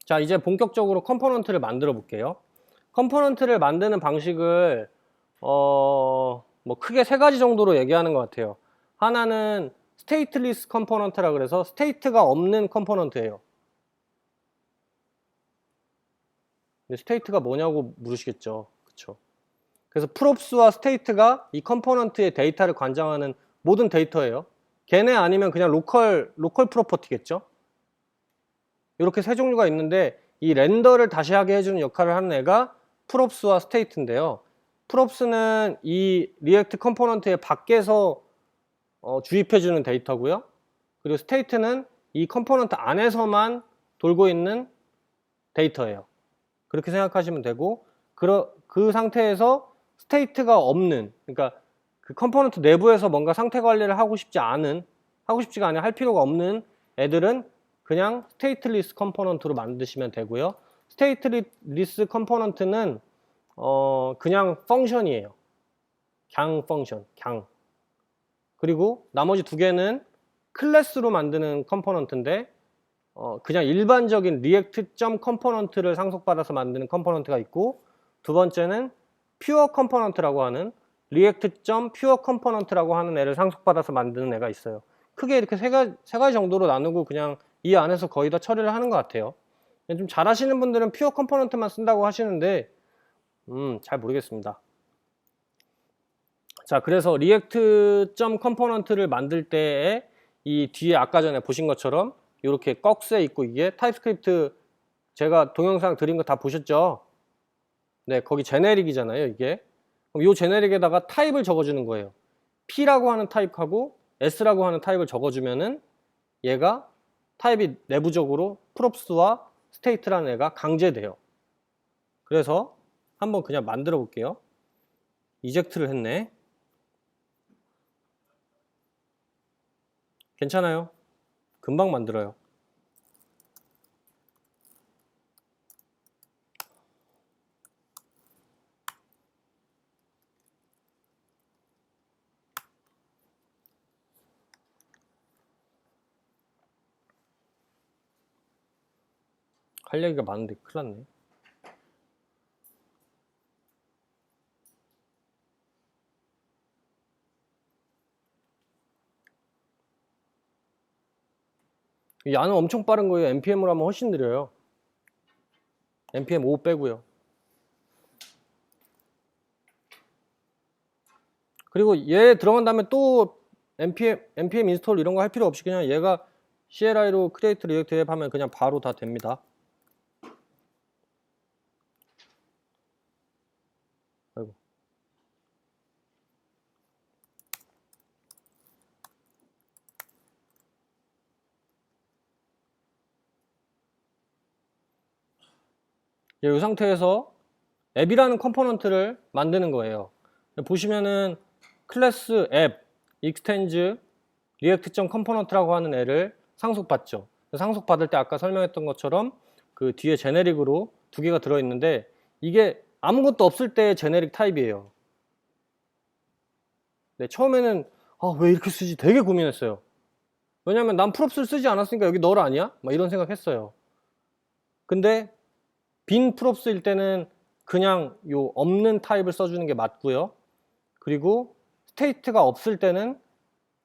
자, 이제 본격적으로 컴포넌트를 만들어 볼게요. 컴포넌트를 만드는 방식을 뭐 크게 세 가지 정도로 얘기하는 것 같아요. 하나는 스테이트리스 컴포넌트라 그래서 스테이트가 없는 컴포넌트예요. 스테이트가 뭐냐고 물으시겠죠. 그쵸? 그래서 프롭스와 스테이트가 이 컴포넌트의 데이터를 관장하는 모든 데이터예요. 걔네 아니면 그냥 로컬 프로퍼티겠죠. 이렇게 세 종류가 있는데 이 렌더를 다시 하게 해주는 역할을 하는 애가 프롭스와 스테이트인데요. 프롭스는 이 리액트 컴포넌트의 밖에서 주입해주는 데이터고요. 그리고 스테이트는 이 컴포넌트 안에서만 돌고 있는 데이터예요. 그렇게 생각하시면 되고, 그 상태에서 스테이트가 없는, 그러니까 그 컴포넌트 내부에서 뭔가 상태 관리를 하고 싶지가 아니라 할 필요가 없는 애들은 그냥 스테이트리스 컴포넌트로 만드시면 되고요. 스테이트리스 컴포넌트는 그냥 펑션이에요. 강 펑션, 강. 그리고 나머지 두 개는 클래스로 만드는 컴포넌트인데 그냥 일반적인 react.컴포넌트를 상속받아서 만드는 컴포넌트가 있고, 두 번째는 pure 컴포넌트라고 하는 react.pure 컴포넌트라고 하는 애를 상속받아서 만드는 애가 있어요. 크게 이렇게 세 가지 정도로 나누고 그냥 이 안에서 거의 다 처리를 하는 것 같아요. 좀 잘하시는 분들은 pure 컴포넌트만 쓴다고 하시는데 잘 모르겠습니다. 자, 그래서 react.컴포넌트를 만들 때에 이 뒤에 아까 전에 보신 것처럼 이렇게 꺽쇠 있고, 이게 타입스크립트 제가 동영상 드린 거 다 보셨죠? 네, 거기 제네릭이잖아요, 이게. 그럼 이 제네릭에다가 타입을 적어주는 거예요. P라고 하는 타입하고 S라고 하는 타입을 적어주면은 얘가 타입이 내부적으로 프롭스와 스테이트라는 애가 강제돼요. 그래서 한번 그냥 만들어 볼게요. 이젝트를 했네. 괜찮아요. 금방 만들어요. 할 얘기가 많은데 큰일 났네. 야는 엄청 빠른 거예요. npm으로 하면 훨씬 느려요. npm 5 빼고요. 그리고 얘 들어간 다음에 또 npm 인스톨 이런 거 할 필요 없이 그냥 얘가 CLI로 create react app 하면 그냥 바로 다 됩니다. 아이고. 이 상태에서 앱이라는 컴포넌트를 만드는 거예요. 보시면은 클래스 앱 extends react.component라고 하는 애를 상속받죠. 상속받을 때 아까 설명했던 것처럼 그 뒤에 제네릭으로 두 개가 들어있는데 이게 아무것도 없을 때의 제네릭 타입이에요. 네, 처음에는 왜 이렇게 쓰지 되게 고민했어요. 왜냐면 난 프롭스를 쓰지 않았으니까 여기 널 아니야? 막 이런 생각했어요. 근데 빈 프롭스일 때는 그냥 요 없는 타입을 써주는 게 맞고요. 그리고 스테이트가 없을 때는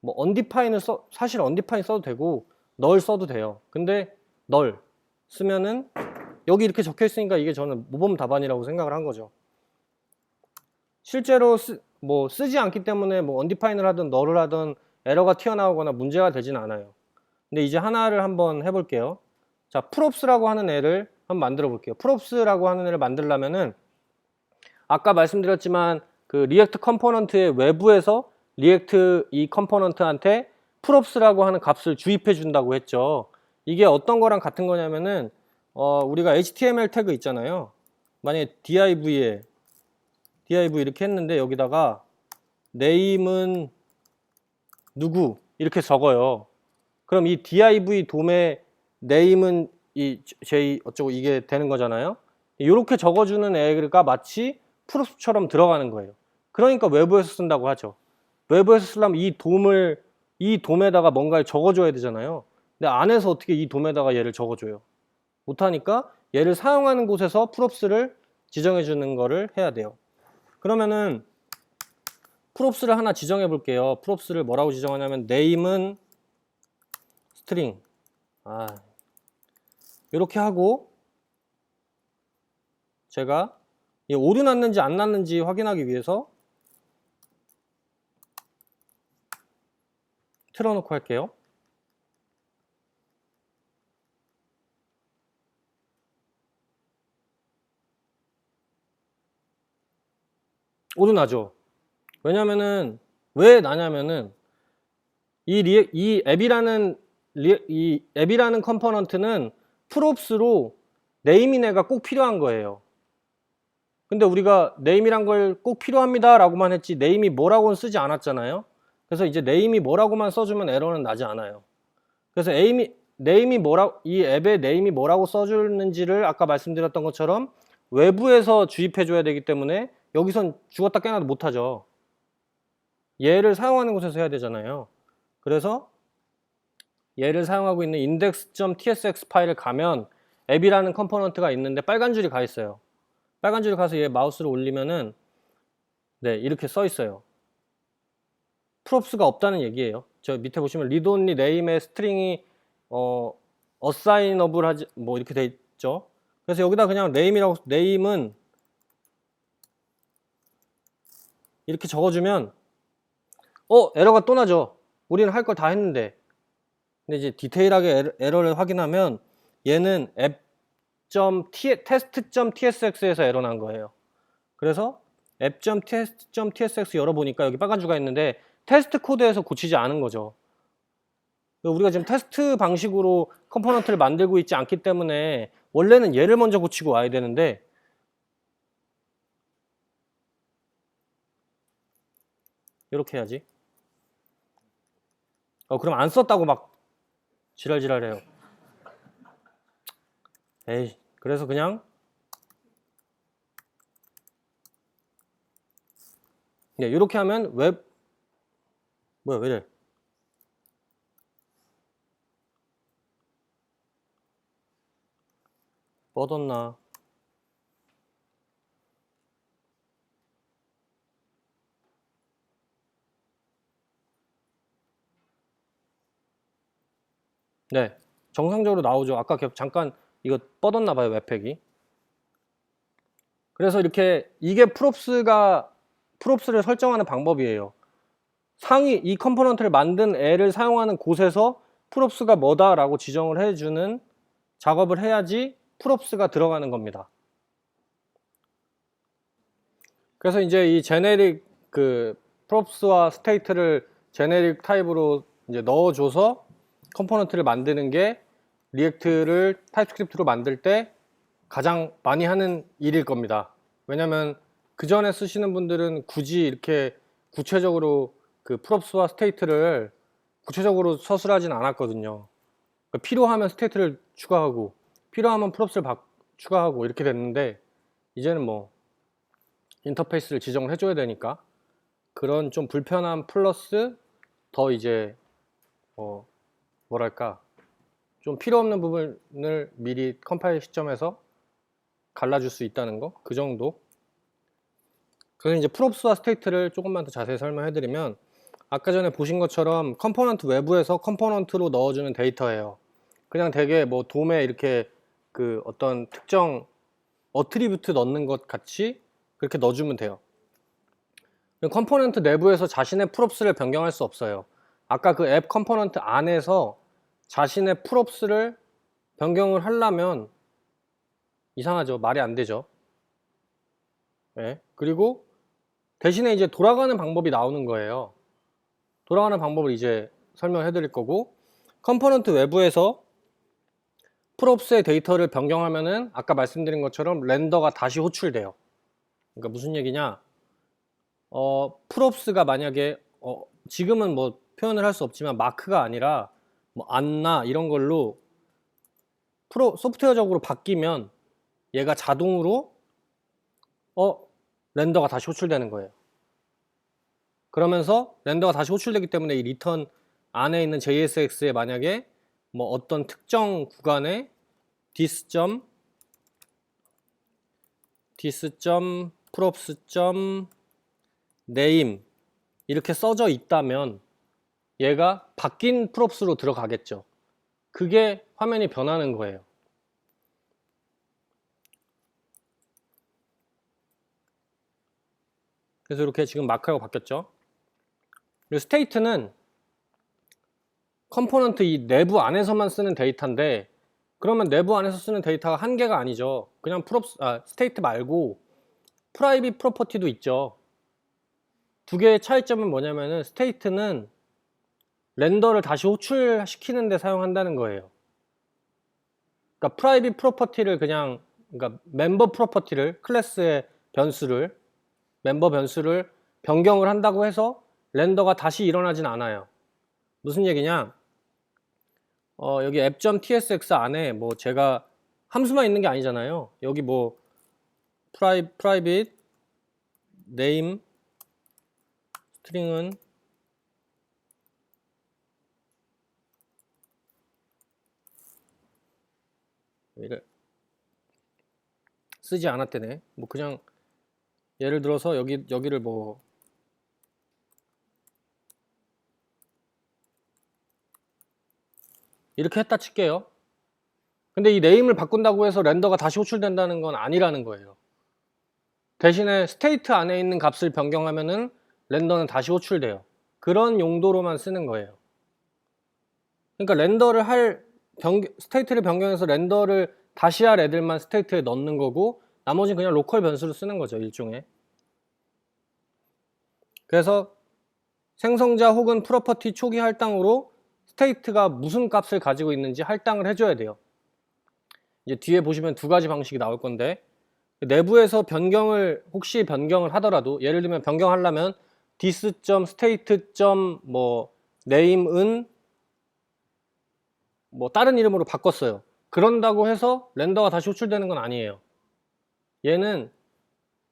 뭐 undefined을 사실 undefined 써도 되고 널 써도 돼요. 근데 널 쓰면은 여기 이렇게 적혀 있으니까 이게 저는 모범 답안이라고 생각을 한 거죠. 실제로 쓰지 않기 때문에 뭐 undefined를 하든 널을 하든 에러가 튀어나오거나 문제가 되진 않아요. 근데 이제 하나를 한번 해볼게요. 자, props라고 하는 애를 한번 만들어 볼게요. props라고 하는 애를 만들려면은 아까 말씀드렸지만 그 리액트 컴포넌트의 외부에서 리액트 이 컴포넌트한테 props라고 하는 값을 주입해 준다고 했죠. 이게 어떤 거랑 같은 거냐면은 우리가 HTML 태그 있잖아요. 만약에 div 이렇게 했는데 여기다가 name은 누구 이렇게 적어요. 그럼 이 div 돔의 name은 이 j 어쩌고 이게 되는 거잖아요. 이렇게 적어주는 애가 마치 props처럼 들어가는 거예요. 그러니까 외부에서 쓴다고 하죠. 외부에서 쓰려면 이 돔에다가 뭔가를 적어줘야 되잖아요. 근데 안에서 어떻게 이 돔에다가 얘를 적어줘요? 못하니까 얘를 사용하는 곳에서 props를 지정해 주는 거를 해야 돼요. 그러면은 props를 하나 지정해 볼게요. props를 뭐라고 지정하냐면 name은 string 이렇게 하고 제가 이 오류 났는지 안 났는지 확인하기 위해서 틀어놓고 할게요. 오류 나죠. 왜냐면은 왜 나냐면은 이 앱이라는 컴포넌트는 props로 name인 애가 꼭 필요한 거예요. 근데 우리가 name이란 걸 꼭 필요합니다 라고만 했지 name이 뭐라고는 쓰지 않았잖아요. 그래서 이제 name이 뭐라고만 써주면 에러는 나지 않아요. 그래서 이 앱의 name이 뭐라고 써주는지를 아까 말씀드렸던 것처럼 외부에서 주입해 줘야 되기 때문에 여기선 죽었다 깨나도 못하죠. 얘를 사용하는 곳에서 해야 되잖아요. 그래서 얘를 사용하고 있는 index.tsx 파일을 가면 앱이라는 컴포넌트가 있는데 빨간 줄이 가 있어요. 빨간 줄이 가서 얘 마우스를 올리면은 네, 이렇게 써 있어요. props가 없다는 얘기예요. 저 밑에 보시면 read only name의 스트링이 assignable 하지 뭐 이렇게 돼 있죠. 그래서 여기다 그냥 name은 이렇게 적어주면 에러가 또 나죠. 우리는 할 걸 다 했는데. 근데 이제 디테일하게 에러를 확인하면 얘는 test.tsx에서 에러 난 거예요. 그래서 app.test.tsx 열어보니까 여기 빨간 줄가 있는데 테스트 코드에서 고치지 않은 거죠. 우리가 지금 테스트 방식으로 컴포넌트를 만들고 있지 않기 때문에 원래는 얘를 먼저 고치고 와야 되는데 이렇게 해야지. 그럼 안 썼다고 막 지랄지랄해요. 에이, 그래서 그냥 네, 이렇게 하면 뭐야 왜 이래? 뻗었나? 네, 정상적으로 나오죠. 아까 잠깐 이거 뻗었나 봐요, 웹팩이. 그래서 이게 props를 설정하는 방법이에요. 이 컴포넌트를 만든 애를 사용하는 곳에서 props가 뭐다라고 지정을 해주는 작업을 해야지 props가 들어가는 겁니다. 그래서 이제 이 제네릭 props와 state를 제네릭 타입으로 이제 넣어줘서 컴포넌트를 만드는 게 리액트를 타입스크립트로 만들 때 가장 많이 하는 일일 겁니다. 왜냐면 그 전에 쓰시는 분들은 굳이 이렇게 구체적으로 props와 state를 구체적으로 서술하진 않았거든요. 그러니까 필요하면 state를 추가하고 필요하면 props를 추가하고 이렇게 됐는데 이제는 뭐 인터페이스를 지정을 해줘야 되니까 그런 좀 불편함 플러스 더 이제 뭐랄까 좀 필요 없는 부분을 미리 컴파일 시점에서 갈라줄 수 있다는 거, 그 정도. 그래서 이제 props와 state를 조금만 더 자세히 설명해드리면 아까 전에 보신 것처럼 컴포넌트 외부에서 컴포넌트로 넣어주는 데이터예요. 그냥 되게 뭐 돔에 이렇게 어떤 특정 어트리뷰트 넣는 것 같이 그렇게 넣어주면 돼요. 컴포넌트 내부에서 자신의 props를 변경할 수 없어요. 아까 그 앱 컴포넌트 안에서 자신의 props를 변경을 하려면 이상하죠. 말이 안 되죠. 네. 그리고 대신에 이제 돌아가는 방법이 나오는 거예요. 돌아가는 방법을 이제 설명해 드릴 거고, 컴포넌트 외부에서 props의 데이터를 변경하면은 아까 말씀드린 것처럼 렌더가 다시 호출돼요. 그러니까 무슨 얘기냐? props가 만약에 지금은 뭐 표현을 할 수 없지만 마크가 아니라 뭐 안나 이런 걸로 소프트웨어적으로 바뀌면 얘가 자동으로 렌더가 다시 호출되는 거예요. 그러면서 렌더가 다시 호출되기 때문에 이 리턴 안에 있는 JSX에 만약에 뭐 어떤 특정 구간에 dis.props.name 이렇게 써져 있다면 얘가 바뀐 props로 들어가겠죠. 그게 화면이 변하는 거예요. 그래서 이렇게 지금 마크하고 바뀌었죠. 그리고 스테이트는 컴포넌트 이 내부 안에서만 쓰는 데이터인데, 그러면 내부 안에서 쓰는 데이터가 한 개가 아니죠. 그냥 스테이트 말고 프라이빗 프로퍼티도 있죠. 두 개의 차이점은 뭐냐면은 스테이트는 렌더를 다시 호출시키는 데 사용한다는 거예요. 그러니까 프라이빗 프로퍼티를 그러니까 멤버 프로퍼티를, 클래스의 변수를, 멤버 변수를 변경을 한다고 해서 렌더가 다시 일어나진 않아요. 무슨 얘기냐? 여기 app.tsx 안에 뭐 제가 함수만 있는 게 아니잖아요. 여기 뭐 private name 스트링은 쓰지 않았대네. 뭐 그냥 예를 들어서 여기를 뭐 이렇게 했다 칠게요. 근데 이 네임을 바꾼다고 해서 렌더가 다시 호출된다는 건 아니라는 거예요. 대신에 스테이트 안에 있는 값을 변경하면은 렌더는 다시 호출돼요. 그런 용도로만 쓰는 거예요. 그러니까 스테이트를 변경해서 렌더를 다시 할 애들만 스테이트에 넣는 거고, 나머지는 그냥 로컬 변수로 쓰는 거죠, 일종의. 그래서 생성자 혹은 프로퍼티 초기 할당으로 스테이트가 무슨 값을 가지고 있는지 할당을 해줘야 돼요. 이제 뒤에 보시면 두 가지 방식이 나올 건데, 내부에서 혹시 변경을 하더라도, 예를 들면 변경하려면 dis.state.name은 뭐 다른 이름으로 바꿨어요. 그런다고 해서 렌더가 다시 호출되는 건 아니에요. 얘는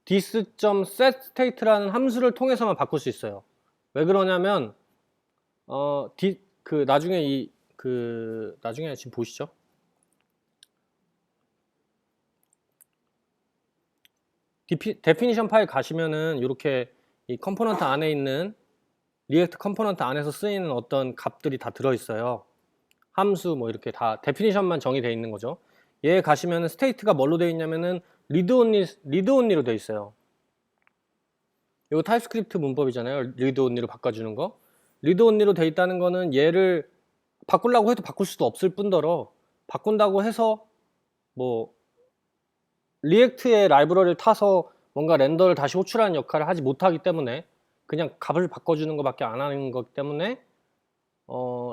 dis.setState라는 함수를 통해서만 바꿀 수 있어요. 왜 그러냐면 나중에 나중에 지금 보시죠. 데피니션 파일 가시면은 이렇게 이 컴포넌트 안에 있는 리액트 컴포넌트 안에서 쓰이는 어떤 값들이 다 들어있어요. 함수 뭐 이렇게 다 데피니션만 정의되어 있는 거죠. 얘 가시면은 스테이트가 뭘로 되어 있냐면은 리드 온리로 되어 있어요. 이거 타입스크립트 문법이잖아요. 리드 온리로 바꿔주는 거. 리드 온리로 되어 있다는 거는 얘를 바꾸려고 해도 바꿀 수도 없을 뿐더러, 바꾼다고 해서 뭐 리액트의 라이브러리를 타서 뭔가 렌더를 다시 호출하는 역할을 하지 못하기 때문에, 그냥 값을 바꿔주는 것밖에 안 하는 거기 때문에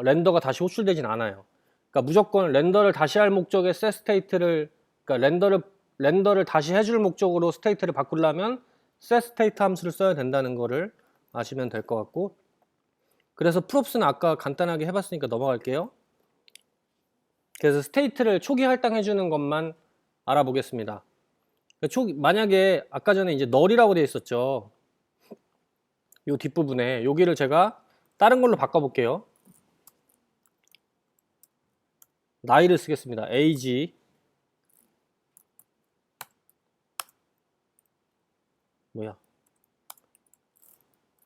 렌더가 다시 호출되진 않아요. 그러니까 무조건 렌더를 다시 할 목적의 setState를, 그러니까 렌더를 다시 해줄 목적으로 스테이트를 바꾸려면 setState 함수를 써야 된다는 거를 아시면 될 것 같고, 그래서 props는 아까 간단하게 해봤으니까 넘어갈게요. 그래서 스테이트를 초기 할당해주는 것만 알아보겠습니다. 만약에 아까 전에 이제 null이라고 되어 있었죠. 이 뒷부분에 여기를 제가 다른 걸로 바꿔볼게요. 나이를 쓰겠습니다. age 뭐야?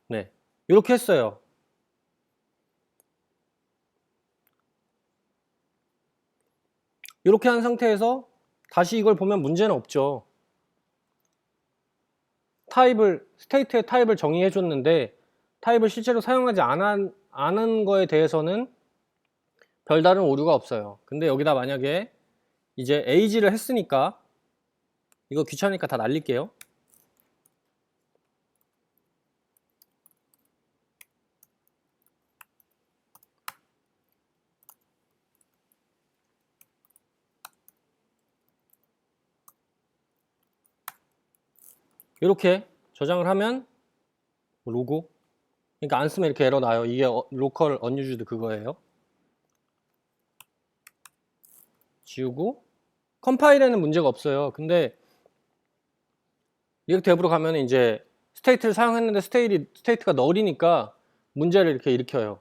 네, 이렇게 했어요. 이렇게 한 상태에서 다시 이걸 보면 문제는 없죠. 스테이트의 타입을 정의해 줬는데 타입을 실제로 사용하지 않은 거에 대해서는 별다른 오류가 없어요. 근데 여기다 만약에 이제 age를 했으니까, 이거 귀찮으니까 다 날릴게요. 이렇게 저장을 하면 로고, 그러니까 안 쓰면 이렇게 에러 나요. 이게 로컬 unused 그거예요. 지우고 컴파일에는 문제가 없어요. 근데 리액트 앱으로 가면 이제 스테이트를 사용했는데 스테이트가 null이니까 문제를 이렇게 일으켜요.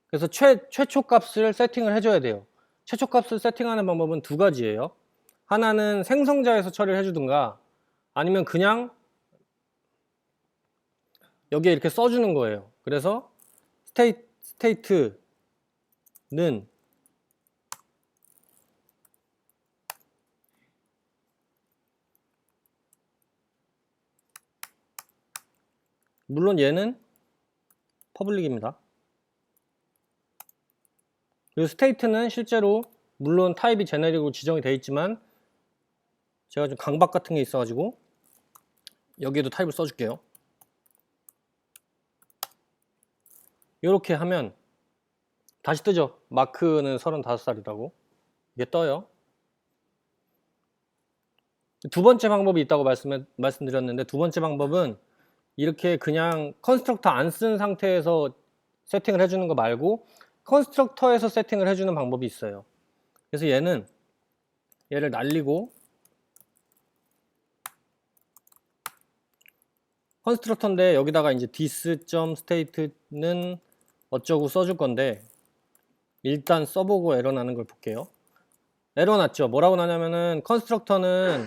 그래서 최초 값을 세팅을 해줘야 돼요. 최초값을 세팅하는 방법은 두 가지예요. 하나는 생성자에서 처리를 해주든가 아니면 그냥 여기에 이렇게 써주는 거예요. 그래서 스테이트는 물론 얘는 퍼블릭입니다. 그리고 스테이트는 실제로 물론 타입이 제네릭으로 지정이 되어 있지만 제가 좀 강박 같은 게 있어가지고 여기에도 타입을 써줄게요. 이렇게 하면 다시 뜨죠. 마크는 35살이라고 이게 떠요. 두 번째 방법이 있다고 말씀드렸는데 두 번째 방법은 이렇게 그냥 컨스트럭터 안 쓴 상태에서 세팅을 해주는 거 말고 컨스트럭터에서 세팅을 해주는 방법이 있어요. 그래서 얘를 날리고 컨스트럭터인데 여기다가 이제 this.state는 어쩌고 써줄 건데 일단 써보고 에러 나는 걸 볼게요. 에러 났죠. 뭐라고 나냐면은 컨스트럭터는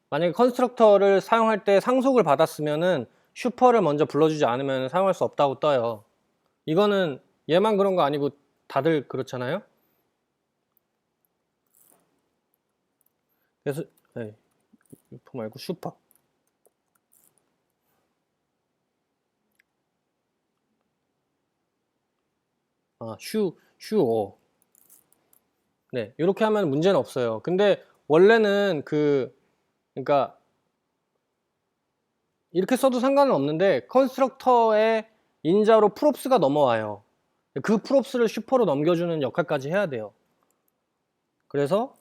만약에 컨스트럭터를 사용할 때 상속을 받았으면은 슈퍼를 먼저 불러주지 않으면 사용할 수 없다고 떠요. 이거는 얘만 그런 거 아니고 다들 그렇잖아요. 그래서 슈퍼 말고 슈퍼. 슈어. 네, 이렇게 하면 문제는 없어요. 근데 원래는 그러니까 이렇게 써도 상관은 없는데 컨스트럭터의 인자로 프롭스가 넘어와요. 그 프롭스를 슈퍼로 넘겨주는 역할까지 해야 돼요. 그래서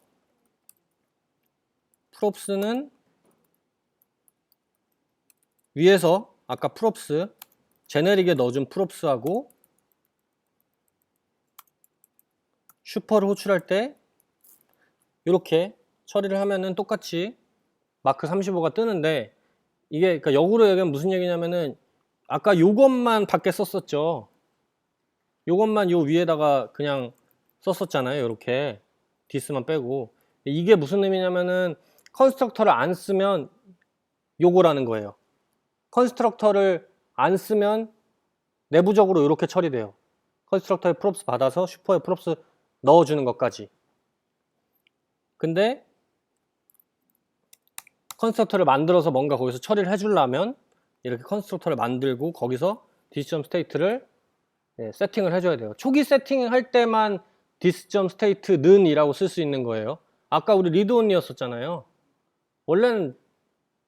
프롭스는 위에서 아까 프롭스 제네릭에 넣어준 프롭스하고 슈퍼를 호출할 때 이렇게 처리를 하면은 똑같이 마크 35가 뜨는데 이게 그러니까 역으로 얘기하면 무슨 얘기냐면은 아까 요것만 밖에 썼었죠. 요것만 요 위에다가 그냥 썼었잖아요. 이렇게 디스만 빼고 이게 무슨 의미냐면은 컨스트럭터를 안 쓰면 요거라는 거예요. 컨스트럭터를 안 쓰면 내부적으로 이렇게 처리돼요. 컨스트럭터에 프롭스 받아서 슈퍼에 프롭스 넣어주는 것까지. 근데 컨스트럭터를 만들어서 뭔가 거기서 처리를 해주려면 이렇게 컨스트럭터를 만들고 거기서 this.state를 세팅을 해줘야 돼요. 초기 세팅할 때만 this.state는 이라고 쓸 수 있는 거예요. 아까 우리 read-only였었잖아요. 원래는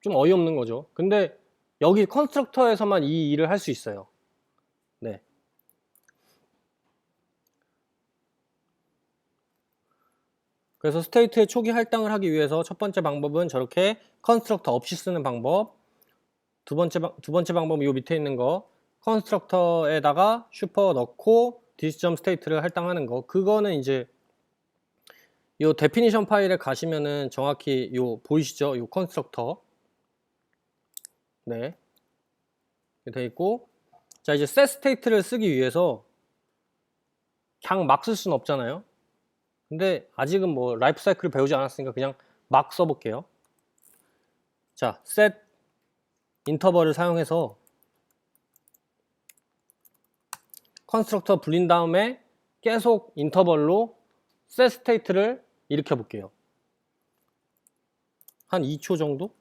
좀 어이없는 거죠. 근데 여기 컨스트럭터에서만 이 일을 할 수 있어요. 네. 그래서 스테이트의 초기 할당을 하기 위해서 첫 번째 방법은 저렇게 컨스트럭터 없이 쓰는 방법. 두 번째 방법은 이 밑에 있는 거 컨스트럭터에다가 슈퍼 넣고 this.state를 할당하는 거. 그거는 이제 이 데피니션 파일에 가시면은 정확히 요 보이시죠? 요 컨스트럭터 네 되어 있고 자 이제 set state를 쓰기 위해서 그냥 막 쓸 수는 없잖아요. 근데 아직은 뭐 라이프 사이클을 배우지 않았으니까 그냥 막 써볼게요. 자 set 인터벌을 사용해서 컨스트럭터 불린 다음에 계속 인터벌로 set state를 일으켜 볼게요. 한 2초 정도?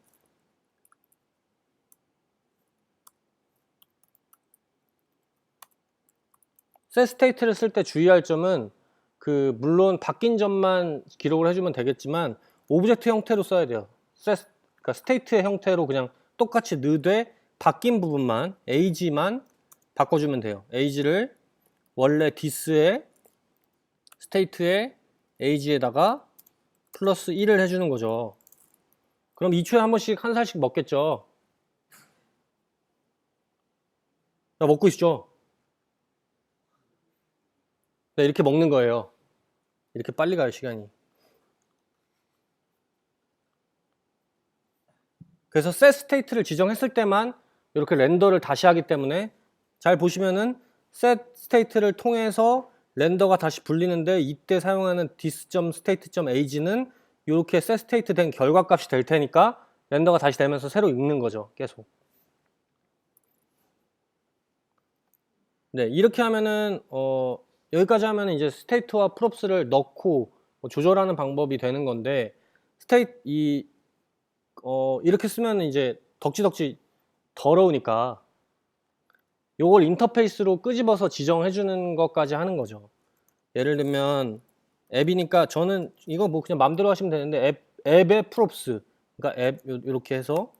set state를 쓸 때 주의할 점은 물론 바뀐 점만 기록을 해주면 되겠지만 오브젝트 형태로 써야 돼요. 그러니까 스테이트의 형태로 그냥 똑같이 넣되 바뀐 부분만 age만 바꿔주면 돼요. age를 원래 this의 state의 age에다가 플러스 1을 해주는 거죠. 그럼 2초에 한 번씩 한 살씩 먹겠죠. 야, 먹고 있죠. 네, 이렇게 먹는 거예요. 이렇게 빨리 가요 시간이. 그래서 set state를 지정했을 때만 이렇게 렌더를 다시 하기 때문에 잘 보시면은 set state를 통해서 렌더가 다시 불리는데 이때 사용하는 this.state.age는 이렇게 setState 된 결과값이 될 테니까 렌더가 다시 되면서 새로 읽는 거죠. 계속. 네, 이렇게 하면은 여기까지 하면은 이제 스테이트와 프롭스를 넣고 조절하는 방법이 되는 건데 이렇게 쓰면 이제 덕지덕지 더러우니까 요걸 인터페이스로 끄집어서 지정해 주는 것까지 하는 거죠. 예를 들면 앱이니까 저는 이거 뭐 그냥 마음대로 하시면 되는데 앱의 프롭스, 그러니까 앱 이렇게 해서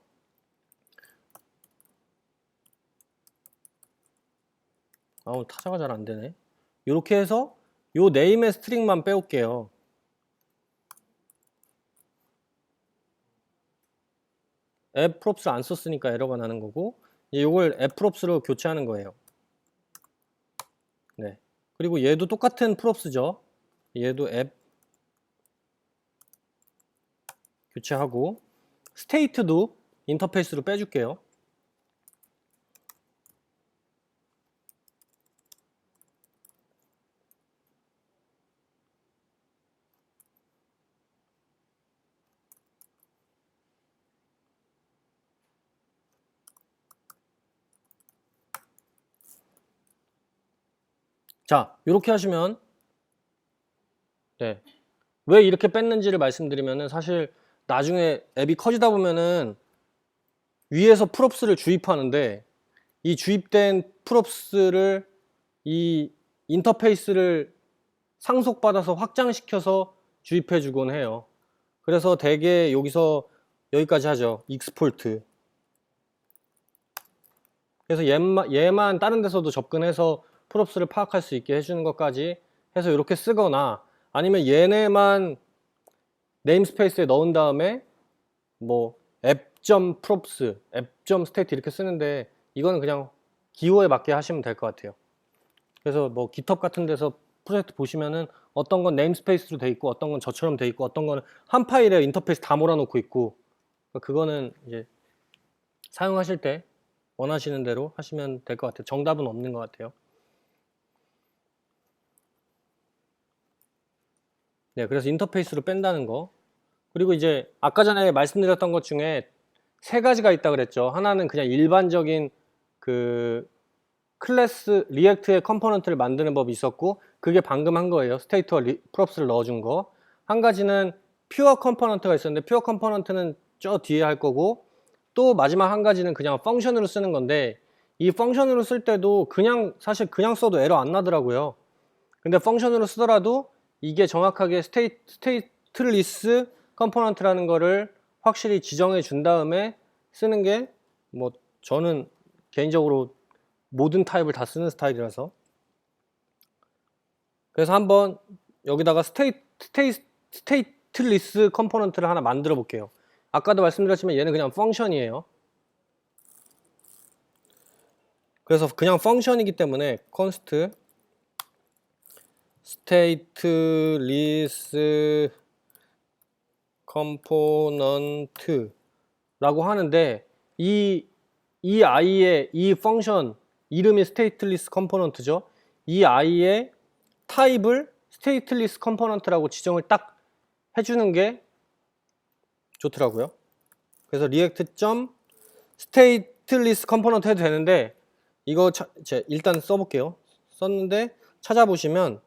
타자가 잘 안 되네. 이렇게 해서 요 네임의 스트링만 빼올게요. 앱 프롭스 안 썼으니까 에러가 나는 거고, 이걸 앱 프롭스로 교체하는 거예요. 네. 그리고 얘도 똑같은 프롭스죠. 얘도 앱 교체하고, 스테이트도 인터페이스로 빼줄게요. 자, 이렇게 하시면, 네. 왜 이렇게 뺐는지를 말씀드리면은 사실 나중에 앱이 커지다 보면은 위에서 프롭스를 주입하는데 이 주입된 프롭스를 이 인터페이스를 상속받아서 확장시켜서 주입해 주곤 해요. 그래서 대개 여기서 여기까지 하죠. 익스포트. 그래서 얘만 다른 데서도 접근해서 프롭스를 파악할 수 있게 해주는 것까지 해서 이렇게 쓰거나 아니면 얘네만 네임스페이스에 넣은 다음에 뭐 app.props, app.state 이렇게 쓰는데 이거는 그냥 기호에 맞게 하시면 될 것 같아요. 그래서 뭐 GitHub 같은 데서 프로젝트 보시면은 어떤 건 네임스페이스로 돼 있고 어떤 건 저처럼 돼 있고 어떤 거는 한 파일에 인터페이스 다 몰아놓고 있고 그거는 이제 사용하실 때 원하시는 대로 하시면 될 것 같아요. 정답은 없는 것 같아요. 네, 그래서 인터페이스로 뺀다는 거. 그리고 이제 아까 전에 말씀드렸던 것 중에 세 가지가 있다 그랬죠. 하나는 그냥 일반적인 그 클래스 리액트의 컴포넌트를 만드는 법이 있었고 그게 방금 한 거예요. 스테이트와 프롭스를 넣어준 거. 한 가지는 퓨어 컴포넌트가 있었는데 퓨어 컴포넌트는 저 뒤에 할 거고 또 마지막 한 가지는 그냥 펑션으로 쓰는 건데 이 펑션으로 쓸 때도 그냥 사실 그냥 써도 에러 안 나더라고요. 근데 펑션으로 쓰더라도 이게 정확하게 스테이트리스 컴포넌트라는 거를 확실히 지정해 준 다음에 쓰는 게 뭐 저는 개인적으로 모든 타입을 다 쓰는 스타일이라서 그래서 한번 여기다가 스테이트리스 컴포넌트를 하나 만들어 볼게요. 아까도 말씀드렸지만 얘는 그냥 펑션이에요. 그래서 그냥 펑션이기 때문에 const stateless component 라고 하는데 이 i의 이 펑션 이름이 stateless component죠. 이 i의 타입을 stateless component라고 지정을 딱 해주는 게 좋더라고요. 그래서 react.stateless component 해도 되는데 이거 일단 써볼게요. 썼는데 찾아보시면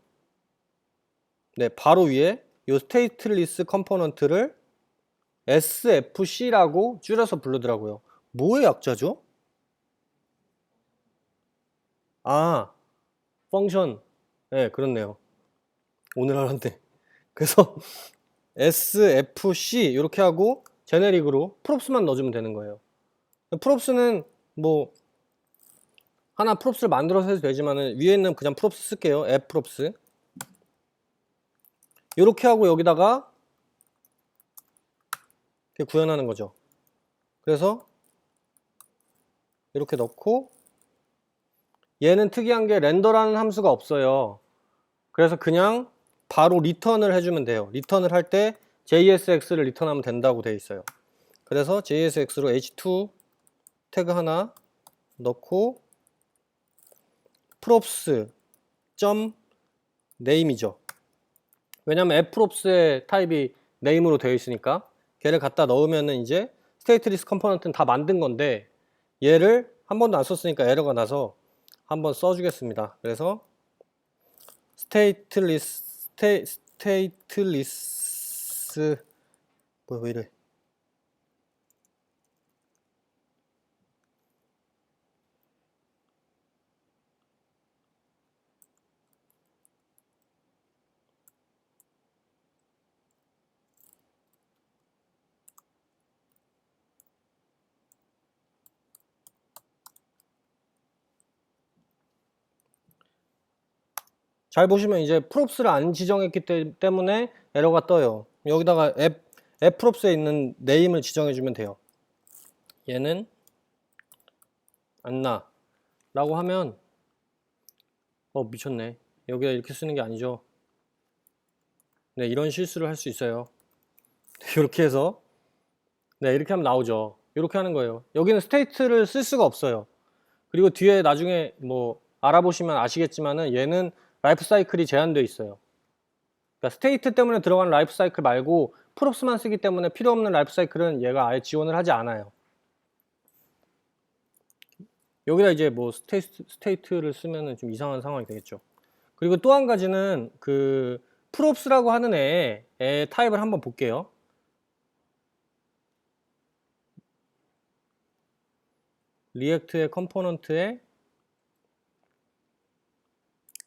네, 바로 위에 이 stateless component를 SFC라고 줄여서 부르더라고요. 뭐의 약자죠? 펑션. 네, 그렇네요. 오늘 알았네. 그래서 SFC 이렇게 하고 제네릭으로 프롭스만 넣어주면 되는 거예요. 프롭스는 뭐 하나 프롭스를 만들어서 해도 되지만은 위에 있는 그냥 프롭스 쓸게요. 앱 프롭스. 이렇게 하고 여기다가 이렇게 구현하는 거죠. 그래서 이렇게 넣고 얘는 특이한 게 렌더라는 함수가 없어요. 그래서 그냥 바로 리턴을 해주면 돼요. 리턴을 할 때 JSX를 리턴하면 된다고 되어 있어요. 그래서 JSX로 h2 태그 하나 넣고 props name이죠. 왜냐면 fprops의 타입이 name으로 되어 있으니까 걔를 갖다 넣으면은 이제 stateless 컴포넌트는 다 만든 건데 얘를 한 번도 안 썼으니까 에러가 나서 한번 써주겠습니다. 그래서 stateless 왜 이래? 잘 보시면 이제 props를 안 지정했기 때문에 에러가 떠요. 여기다가 fprops에 있는 name을 지정해 주면 돼요. 얘는 안나 라고 하면 미쳤네. 여기다 이렇게 쓰는 게 아니죠. 네, 이런 실수를 할 수 있어요. 이렇게 해서 네, 이렇게 하면 나오죠. 이렇게 하는 거예요. 여기는 스테이트를 쓸 수가 없어요. 그리고 뒤에 나중에 뭐 알아보시면 아시겠지만은 얘는 라이프 사이클이 제한되어 있어요. 그러니까 스테이트 때문에 들어가는 라이프 사이클 말고 프롭스만 쓰기 때문에 필요 없는 라이프 사이클은 얘가 아예 지원을 하지 않아요. 여기다 이제 뭐 스테이트를 쓰면은 좀 이상한 상황이 되겠죠. 그리고 또 한 가지는 그 프롭스라고 하는 애의 타입을 한번 볼게요. 리액트의 컴포넌트에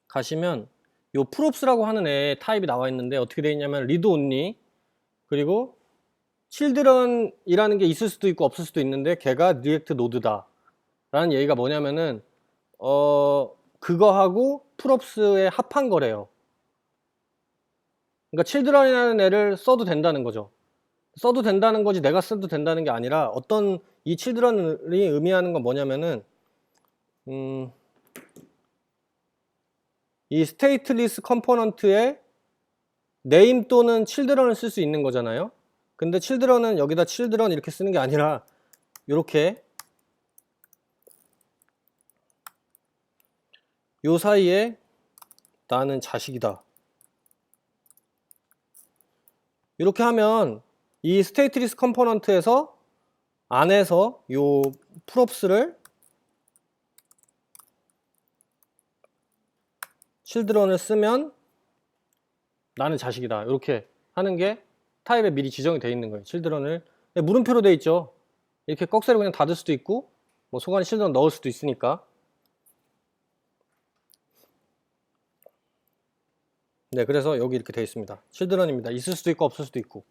가시면 요 프롭스라고 하는 애 타입이 나와 있는데 어떻게 되어 있냐면 read only 그리고 children이라는 게 있을 수도 있고 없을 수도 있는데 걔가 리액트 노드다 라는 얘기가 뭐냐면은 그거하고 프롭스에 합한 거래요. 그러니까 children이라는 애를 써도 된다는 거죠. 써도 된다는 거지 내가 써도 된다는 게 아니라 어떤 이 children이 의미하는 건 뭐냐면은 이 stateless 컴포넌트에 name 또는 children을 쓸 수 있는 거잖아요. 근데 children은 여기다 children 이렇게 쓰는 게 아니라 이렇게 요 사이에 나는 자식이다 이렇게 하면 이 stateless 컴포넌트에서 안에서 요 props를 children을 쓰면 나는 자식이다 이렇게 하는 게 타입에 미리 지정이 되어 있는 거예요. children을 물음표로 되어 있죠. 이렇게 꺽쇠로 그냥 닫을 수도 있고 뭐 속안에 children 넣을 수도 있으니까. 네, 그래서 여기 이렇게 되어 있습니다. children입니다. 있을 수도 있고 없을 수도 있고.